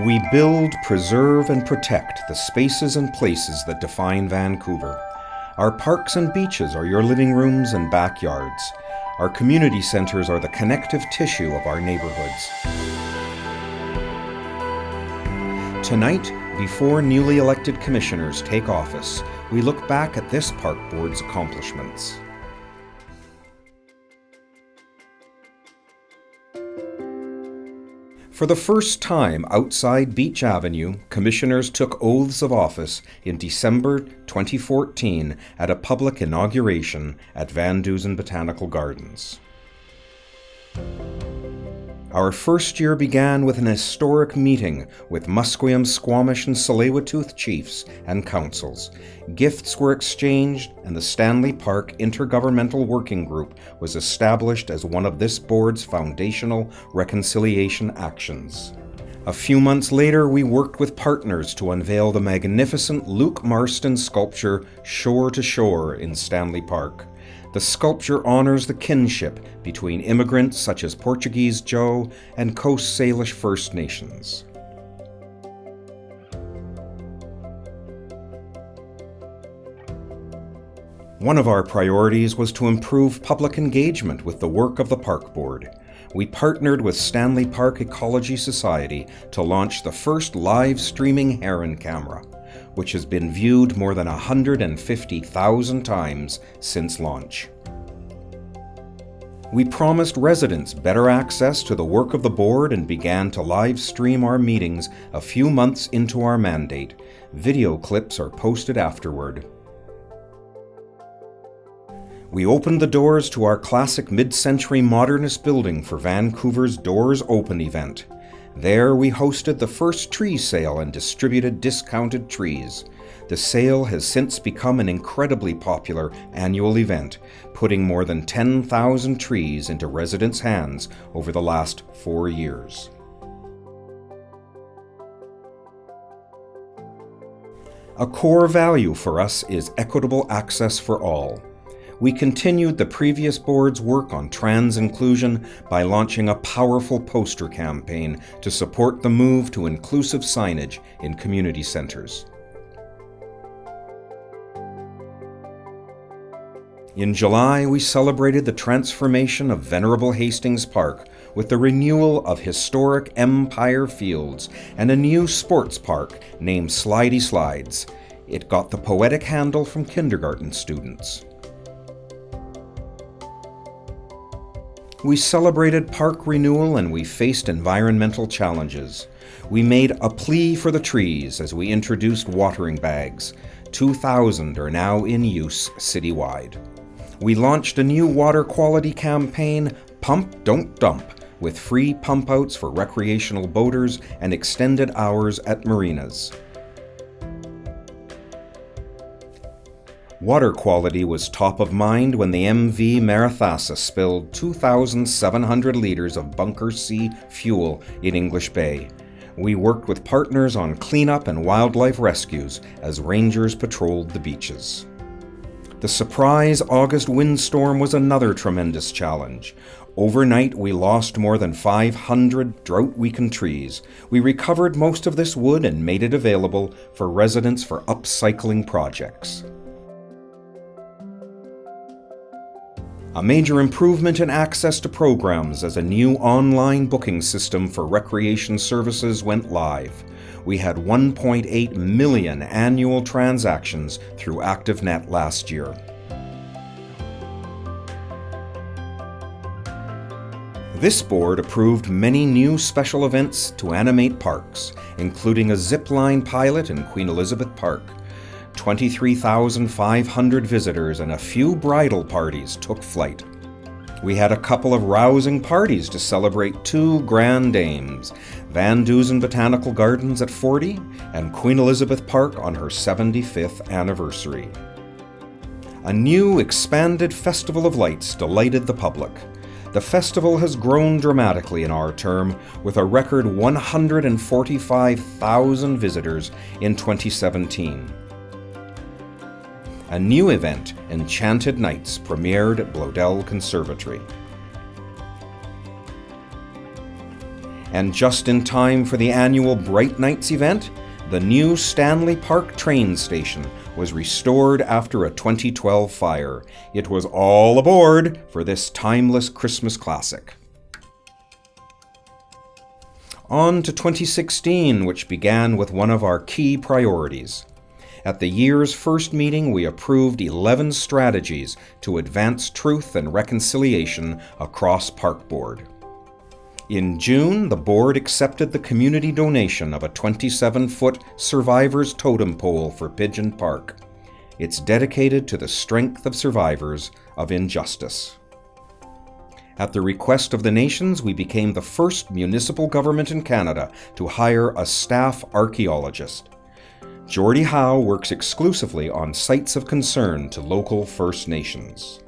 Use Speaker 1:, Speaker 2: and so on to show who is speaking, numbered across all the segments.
Speaker 1: We build, preserve, and protect the spaces and places that define Vancouver. Our parks and beaches are your living rooms and backyards. Our community centres are the connective tissue of our neighbourhoods. Tonight, before newly elected commissioners take office, we look back at this park board's accomplishments. For the first time outside Beach Avenue, commissioners took oaths of office in December 2014 at a public inauguration at Van Dusen Botanical Gardens. Our first year began with an historic meeting with Musqueam, Squamish, and Tsleil-Waututh chiefs and councils. Gifts were exchanged, and the Stanley Park Intergovernmental Working Group was established as one of this board's foundational reconciliation actions. A few months later, we worked with partners to unveil the magnificent Luke Marston sculpture Shore to Shore in Stanley Park. The sculpture honors the kinship between immigrants such as Portuguese Joe and Coast Salish First Nations. One of our priorities was to improve public engagement with the work of the Park Board. We partnered with Stanley Park Ecology Society to launch the first live streaming heron camera, which has been viewed more than 150,000 times since launch. We promised residents better access to the work of the board and began to live stream our meetings a few months into our mandate. Video clips are posted afterward. We opened the doors to our classic mid-century modernist building for Vancouver's Doors Open event. There we hosted the first tree sale and distributed discounted trees. The sale has since become an incredibly popular annual event, putting more than 10,000 trees into residents' hands over the last 4 years. A core value for us is equitable access for all. We continued the previous board's work on trans inclusion by launching a powerful poster campaign to support the move to inclusive signage in community centres. In July, we celebrated the transformation of Venerable Hastings Park with the renewal of historic Empire Fields and a new sports park named Slidey Slides. It got the poetic handle from kindergarten students. We celebrated park renewal and we faced environmental challenges. We made a plea for the trees as we introduced watering bags. 2,000 are now in use citywide. We launched a new water quality campaign, Pump Don't Dump, with free pump outs for recreational boaters and extended hours at marinas. Water quality was top of mind when the MV Marathassa spilled 2,700 litres of Bunker C fuel in English Bay. We worked with partners on cleanup and wildlife rescues as rangers patrolled the beaches. The surprise August windstorm was another tremendous challenge. Overnight, we lost more than 500 drought-weakened trees. We recovered most of this wood and made it available for residents for upcycling projects. A major improvement in access to programs as a new online booking system for recreation services went live. We had 1.8 million annual transactions through ActiveNet last year. This board approved many new special events to animate parks, including a zip-line pilot in Queen Elizabeth Park. 23,500 visitors and a few bridal parties took flight. We had a couple of rousing parties to celebrate two grand dames, Van Dusen Botanical Gardens at 40 and Queen Elizabeth Park on her 75th anniversary. A new expanded Festival of Lights delighted the public. The festival has grown dramatically in our term, with a record 145,000 visitors in 2017. A new event, Enchanted Nights, premiered at Bloedel Conservatory. And just in time for the annual Bright Nights event, the new Stanley Park train station was restored after a 2012 fire. It was all aboard for this timeless Christmas classic. On to 2016, which began with one of our key priorities. At the year's first meeting, we approved 11 strategies to advance truth and reconciliation across Park Board. In June, the board accepted the community donation of a 27-foot survivors totem pole for Pigeon Park. It's dedicated to the strength of survivors of injustice. At the request of the nations, we became the first municipal government in Canada to hire a staff archaeologist. Geordie Howe works exclusively on sites of concern to local First Nations.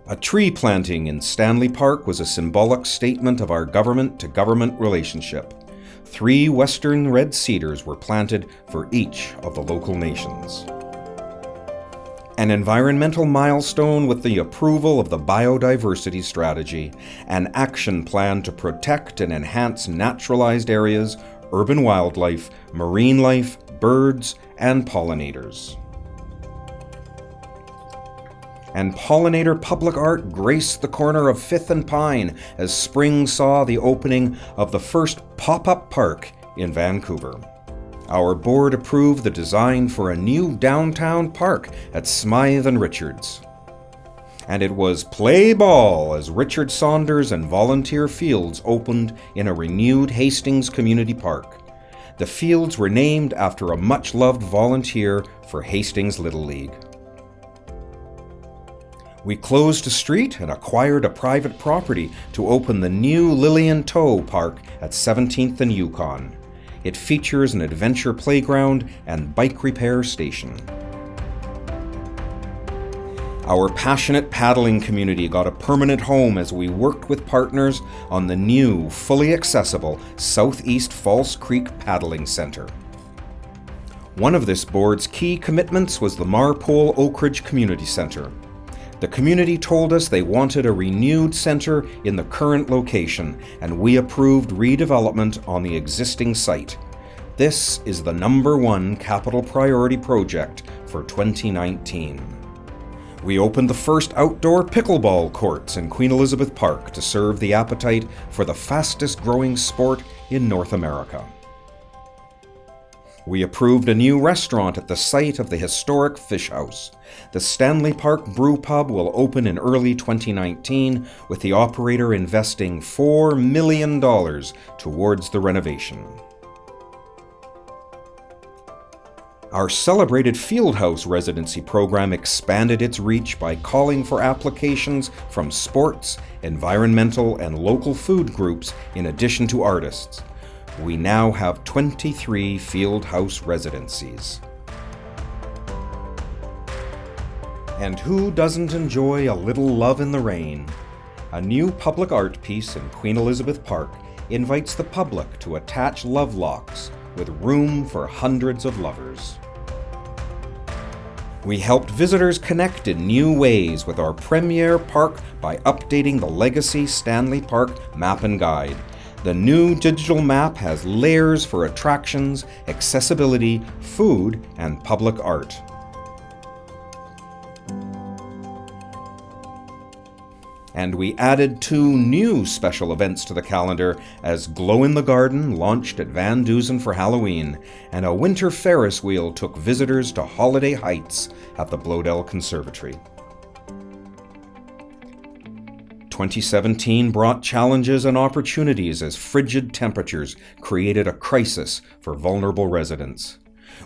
Speaker 1: A tree planting in Stanley Park was a symbolic statement of our government-to-government relationship. 3 western red cedars were planted for each of the local nations. An environmental milestone with the approval of the Biodiversity Strategy, an action plan to protect and enhance naturalized areas, urban wildlife, marine life, birds, and pollinators. And pollinator public art graced the corner of 5th and Pine as spring saw the opening of the first pop-up park in Vancouver. Our board approved the design for a new downtown park at Smythe and Richards. And it was play ball as Richard Saunders and Volunteer Fields opened in a renewed Hastings Community Park. The fields were named after a much-loved volunteer for Hastings Little League. We closed a street and acquired a private property to open the new Lillian Toe Park at 17th and Yukon. It features an adventure playground and bike repair station. Our passionate paddling community got a permanent home as we worked with partners on the new, fully accessible Southeast False Creek Paddling Centre. One of this board's key commitments was the Marpole Oakridge Community Centre. The community told us they wanted a renewed centre in the current location, and we approved redevelopment on the existing site. This is the #1 capital priority project for 2019. We opened the first outdoor pickleball courts in Queen Elizabeth Park to serve the appetite for the fastest growing sport in North America. We approved a new restaurant at the site of the historic Fish House. The Stanley Park Brew Pub will open in early 2019, with the operator investing $4 million towards the renovation. Our celebrated Fieldhouse residency program expanded its reach by calling for applications from sports, environmental, and local food groups in addition to artists. We now have 23 Fieldhouse residencies. And who doesn't enjoy a little love in the rain? A new public art piece in Queen Elizabeth Park invites the public to attach love locks with room for hundreds of lovers. We helped visitors connect in new ways with our premier park by updating the legacy Stanley Park Map and Guide. The new digital map has layers for attractions, accessibility, food, and public art. And we added 2 new special events to the calendar as Glow in the Garden launched at Van Dusen for Halloween, and a winter Ferris wheel took visitors to Holiday Heights at the Bloedel Conservatory. 2017 brought challenges and opportunities as frigid temperatures created a crisis for vulnerable residents.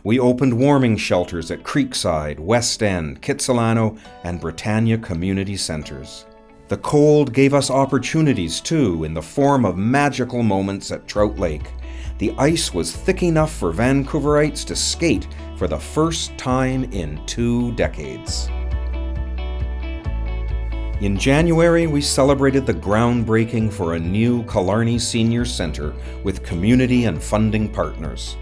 Speaker 1: We opened warming shelters at Creekside, West End, Kitsilano, and Britannia community centres. The cold gave us opportunities too, in the form of magical moments at Trout Lake. The ice was thick enough for Vancouverites to skate for the first time in 2 decades. In January, we celebrated the groundbreaking for a new Killarney Senior Centre with community and funding partners.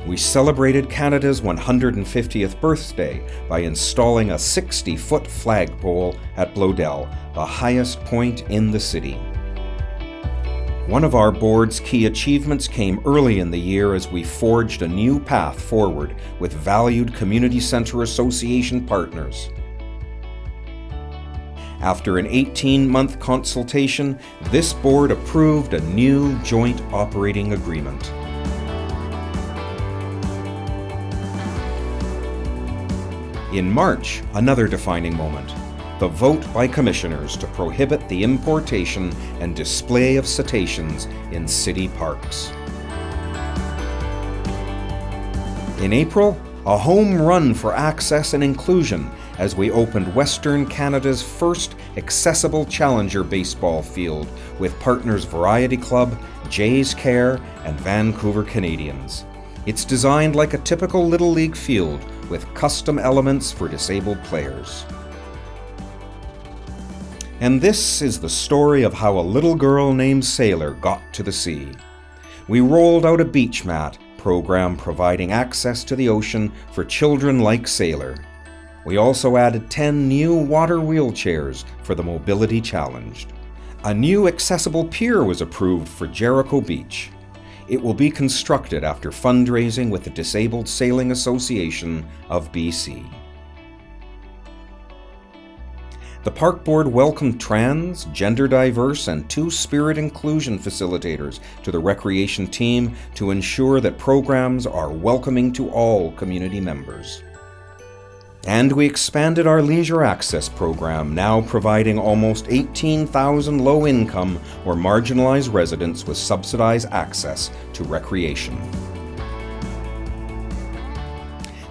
Speaker 1: We celebrated Canada's 150th birthday by installing a 60-foot flagpole at Bloedel, the highest point in the city. One of our board's key achievements came early in the year as we forged a new path forward with valued Community Centre Association partners. After an 18-month consultation, this board approved a new joint operating agreement. In March, another defining moment. The vote by commissioners to prohibit the importation and display of cetaceans in city parks. In April, a home run for access and inclusion as we opened Western Canada's first accessible challenger baseball field with partners Variety Club, Jays Care, and Vancouver Canadians. It's designed like a typical Little League field with custom elements for disabled players. And this is the story of how a little girl named Sailor got to the sea. We rolled out a beach mat program providing access to the ocean for children like Sailor. We also added 10 new water wheelchairs for the mobility challenged. A new accessible pier was approved for Jericho Beach. It will be constructed after fundraising with the Disabled Sailing Association of BC. The Park Board welcomed trans, gender diverse, and two-spirit inclusion facilitators to the recreation team to ensure that programs are welcoming to all community members. And we expanded our leisure access program, now providing almost 18,000 low-income or marginalized residents with subsidized access to recreation.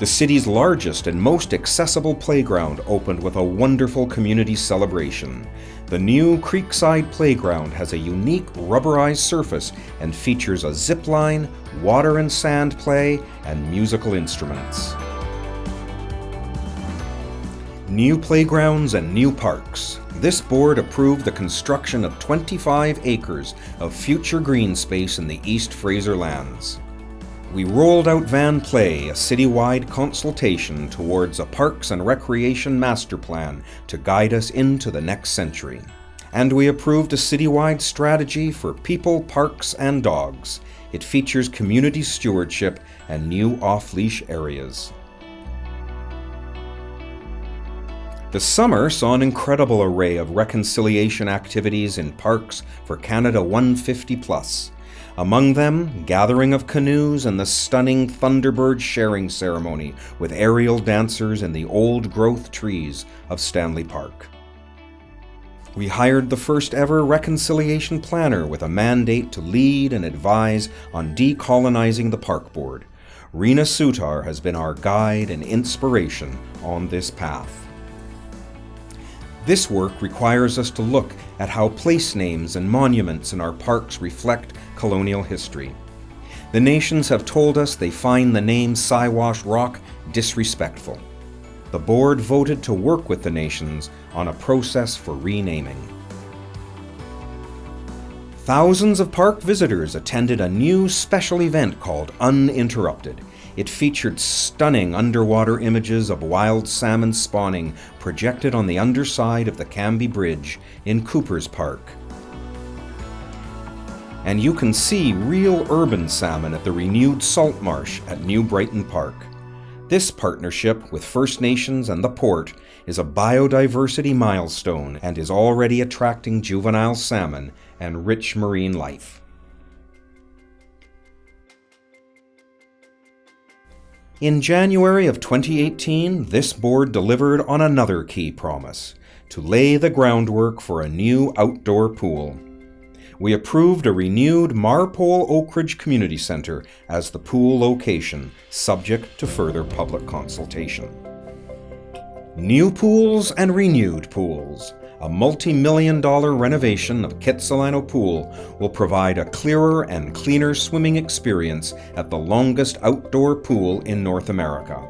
Speaker 1: The city's largest and most accessible playground opened with a wonderful community celebration. The new Creekside Playground has a unique rubberized surface and features a zip line, water and sand play, and musical instruments. New playgrounds and new parks. This board approved the construction of 25 acres of future green space in the East Fraser lands. We rolled out Van Play, a citywide consultation towards a Parks and Recreation Master Plan to guide us into the next century. And we approved a citywide strategy for people, parks, and dogs. It features community stewardship and new off-leash areas. The summer saw an incredible array of reconciliation activities in parks for Canada 150+. Among them, gathering of canoes and the stunning Thunderbird sharing ceremony with aerial dancers in the old-growth trees of Stanley Park. We hired the first ever reconciliation planner with a mandate to lead and advise on decolonizing the Park Board. Rena Sutar has been our guide and inspiration on this path. This work requires us to look at how place names and monuments in our parks reflect colonial history. The nations have told us they find the name Siwash Rock disrespectful. The board voted to work with the nations on a process for renaming. Thousands of park visitors attended a new special event called Uninterrupted. It featured stunning underwater images of wild salmon spawning projected on the underside of the Cambie Bridge in Coopers Park. And you can see real urban salmon at the renewed salt marsh at New Brighton Park. This partnership with First Nations and the Port is a biodiversity milestone and is already attracting juvenile salmon and rich marine life. In January of 2018, this board delivered on another key promise, to lay the groundwork for a new outdoor pool. We approved a renewed Marpole Oakridge Community Centre as the pool location, subject to further public consultation. New pools and renewed pools. A multi-million-dollar renovation of Kitsilano Pool will provide a clearer and cleaner swimming experience at the longest outdoor pool in North America.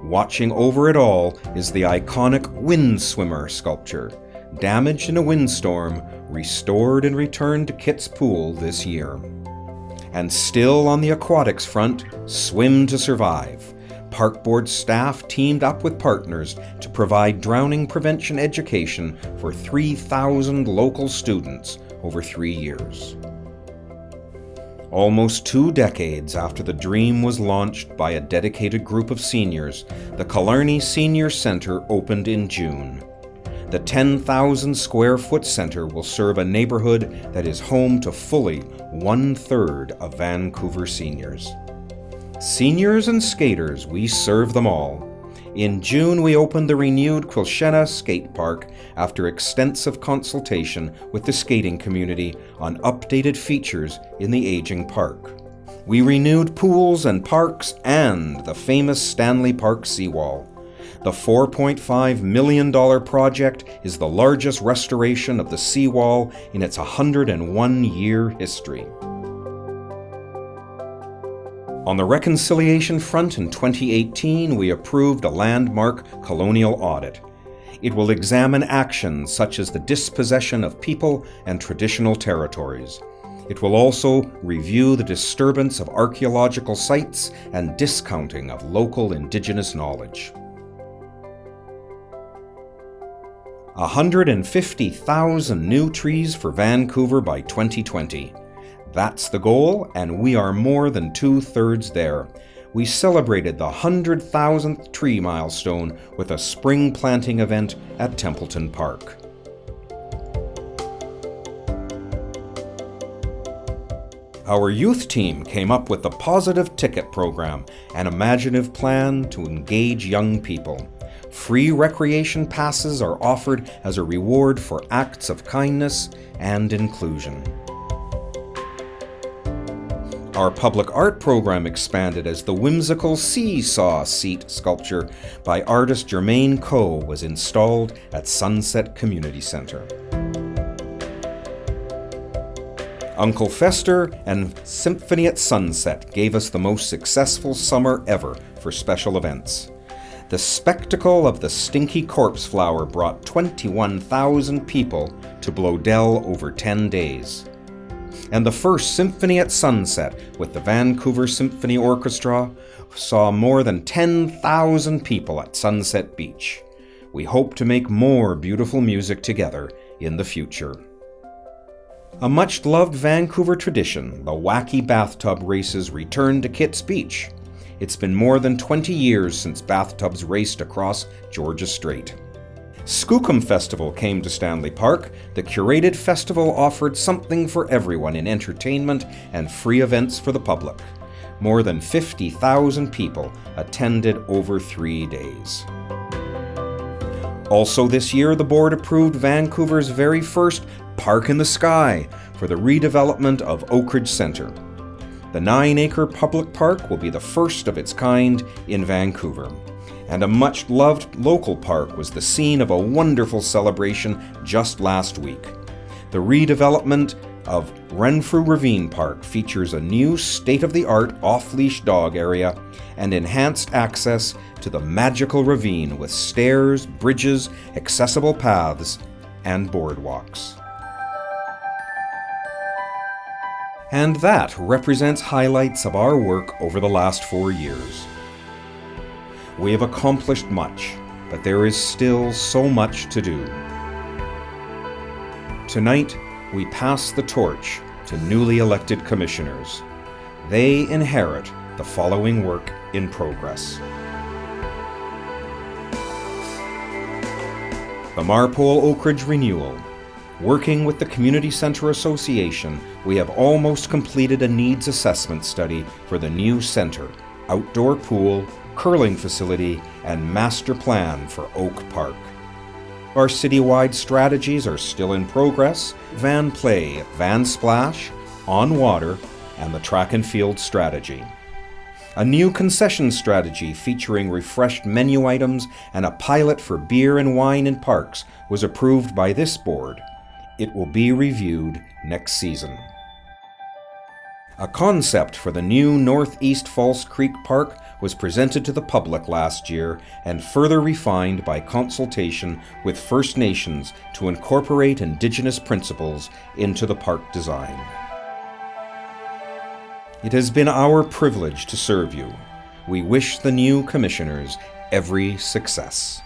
Speaker 1: Watching over it all is the iconic Wind Swimmer sculpture, damaged in a windstorm, restored and returned to Kit's Pool this year. And still on the aquatics front, Swim to Survive. Park Board staff teamed up with partners to provide drowning prevention education for 3,000 local students over 3 years. Almost 2 decades after the dream was launched by a dedicated group of seniors, the Killarney Senior Centre opened in June. The 10,000 square foot centre will serve a neighbourhood that is home to fully 1/3 of Vancouver seniors. Seniors and skaters, we serve them all. In June, we opened the renewed Quilchena Skate Park after extensive consultation with the skating community on updated features in the aging park. We renewed pools and parks and the famous Stanley Park seawall. The $4.5 million project is the largest restoration of the seawall in its 101-year history. On the reconciliation front in 2018, we approved a landmark colonial audit. It will examine actions such as the dispossession of people and traditional territories. It will also review the disturbance of archaeological sites and discounting of local Indigenous knowledge. 150,000 new trees for Vancouver by 2020. That's the goal, and we are more than 2/3 there. We celebrated the 100,000th tree milestone with a spring planting event at Templeton Park. Our youth team came up with the Positive Ticket program, an imaginative plan to engage young people. Free recreation passes are offered as a reward for acts of kindness and inclusion. Our public art program expanded as the whimsical seesaw seat sculpture by artist Germaine Coe was installed at Sunset Community Centre. Uncle Fester and Symphony at Sunset gave us the most successful summer ever for special events. The spectacle of the Stinky Corpse Flower brought 21,000 people to Bloedel over 10 days. And the first Symphony at Sunset with the Vancouver Symphony Orchestra saw more than 10,000 people at Sunset Beach. We hope to make more beautiful music together in the future. A much-loved Vancouver tradition, the wacky bathtub races returned to Kits Beach. It's been more than 20 years since bathtubs raced across Georgia Strait. Skookum Festival came to Stanley Park. The curated festival offered something for everyone in entertainment and free events for the public. More than 50,000 people attended over 3 days. Also this year, the board approved Vancouver's very first Park in the Sky for the redevelopment of Oakridge Centre. The 9-acre public park will be the first of its kind in Vancouver. And a much-loved local park was the scene of a wonderful celebration just last week. The redevelopment of Renfrew Ravine Park features a new state-of-the-art off-leash dog area and enhanced access to the magical ravine with stairs, bridges, accessible paths, and boardwalks. And that represents highlights of our work over the last 4 years. We have accomplished much, but there is still so much to do. Tonight, we pass the torch to newly elected commissioners. They inherit the following work in progress. The Marpole Oakridge Renewal. Working with the Community Centre Association, we have almost completed a needs assessment study for the new centre, outdoor pool, curling facility, and master plan for Oak Park. Our citywide strategies are still in progress: Van Play, Van Splash, On Water, and the Track and Field strategy. A new concession strategy featuring refreshed menu items and a pilot for beer and wine in parks was approved by this board. It will be reviewed next season. A concept for the new Northeast False Creek Park was presented to the public last year and further refined by consultation with First Nations to incorporate Indigenous principles into the park design. It has been our privilege to serve you. We wish the new commissioners every success.